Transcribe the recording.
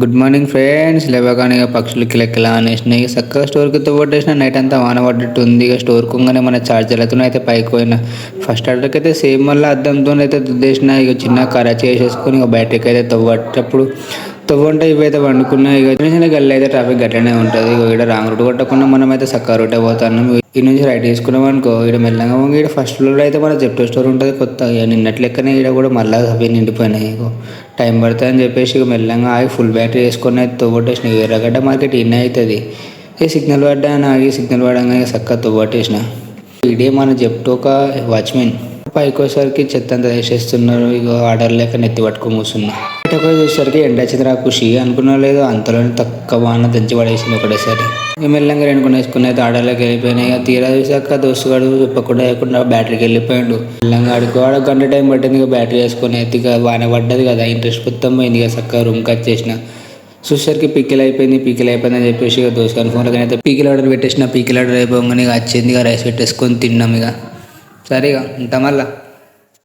Good morning friends. లేవగానే ఇక పక్షులు కిలకిలా అనేసినాయి. ఇక చక్కగా స్టోర్కి తోబట్టేసిన నైట్ అంతా వాన పడ్డట్టు ఉంది. ఇక స్టోర్ కుంగానే మన ఛార్జర్లతో అయితే పైకి పోయిన ఫస్ట్ ఆర్డర్కి అయితే సేమ్ మళ్ళీ అద్దంతో అయితే దుద్దేసిన. ఇక చిన్న కరాచీ వేసేసుకొని ఇక బయటకి అయితే తవ్వటప్పుడు తవ్వంటే ఇవైతే వండుకున్నాయి. ఇక చిన్న గల్లి అయితే ట్రాఫిక్ గట్లనే ఉంటుంది. ఇక ఇక్కడ రాంగ్ రూట్ కొట్టకుండా మనం అయితే చక్కగా రూటే పోతున్నాం. ఈ నుంచి రైట్ తీసుకున్నాం అనుకో, ఇక్కడ మెల్లగా ఇక్కడ ఫస్ట్ ఫ్లోర్ అయితే మన జెప్టో స్టోర్ ఉంటుంది కొత్త. ఇక నిన్నటి లెక్కనే ఇక్కడ కూడా మళ్ళీ అవి నిండిపోయినాయి. ఇక టైం పడుతుంది అని చెప్పేసి ఇక మెల్లగా ఆగి ఫుల్ బ్యాటరీ వేసుకొని అయితే తవ్వట్టేసిన. ఎర్రగడ్డ మార్కెట్ ఇన్న అవుతుంది. ఇక సిగ్నల్ పడ్డా అని ఆగి సిగ్నల్ పడంగా ఇక చక్కగా తవ్వట్టేసిన. ఇదే మన జెప్టో ఒక వాచ్మెన్ పైకి వచ్చేసరికి చెత్త అంతా వేసేస్తున్నారు. ఇక ఆర్డర్ లేక నెత్తి పట్టుకొని కూర్చున్నా. బయటకు వచ్చేసరికి ఎండ వచ్చిందిరా ఖుషి అనుకున్నా లేదు, అంతలోనే తక్కువ వాన దంచి పడేసింది ఒకటేసారి. ఇక మెల్లంగా రెండు వేసుకుని అయితే ఆర్డర్లోకి వెళ్ళిపోయినాయి. ఇక తీరా చూసాక దోస్తుగాడు చెప్పకుండా బ్యాటరీకి వెళ్ళిపోయాడు. మెల్లంగా ఆడుకో ఆడ గంట టైం పట్టింది. ఇక బ్యాటరీ వేసుకొని అయితే ఇక వాన పడ్డది కదా, ఇంట్రెస్ట్ మొత్తం పోయింది. ఇక చక్కగా రూమ్కి వచ్చేసిన. చూసరికి పీకిల్ అయిపోయింది అని చెప్పేసి ఇక దోస్తుగాని ఫోన్లో అయితే పీకిల్ ఆర్డర్ పెట్టేసిన. పీకిల్ ఆర్డర్ అయిపోగానే ఇక వచ్చింది. ఇక రైస్ పెట్టేసుకొని తిన్నాం. ఇక సరే ఇక ఉంటాం మళ్ళా.